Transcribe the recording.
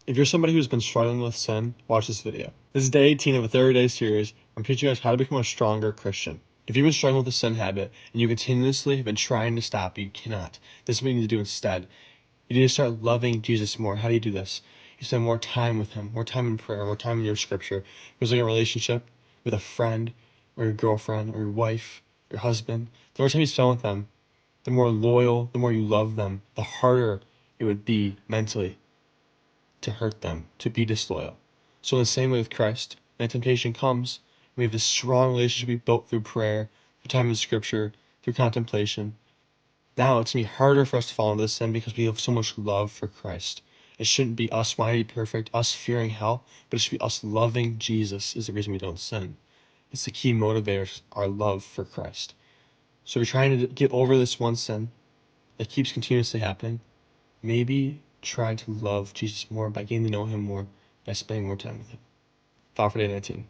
If you're somebody who's been struggling with sin, watch this video. This is day 18 of a 30-day series. I'm teaching you guys how to become a stronger Christian. If you've been struggling with a sin habit and you continuously have been trying to stop, you cannot. This is what you need to do instead. You need to start loving Jesus more. How do you do this? You spend more time with him, more time in prayer, more time in your scripture. It's like a relationship with a friend or your girlfriend or your wife, your husband. The more time you spend with them, the more loyal, the more you love them, the harder it would be mentally to hurt them, to be disloyal. So in the same way with Christ, when temptation comes, we have this strong relationship we built through prayer, through time in scripture, through contemplation. Now it's going to be harder for us to fall into this sin because we have so much love for Christ. It shouldn't be us wanting to be perfect, us fearing hell, but it should be us loving Jesus is the reason we don't sin. It's the key motivator, our love for Christ. So we're trying to get over this one sin that keeps continuously happening. Maybe try to love Jesus more by getting to know him more, by spending more time with him. File for day 19.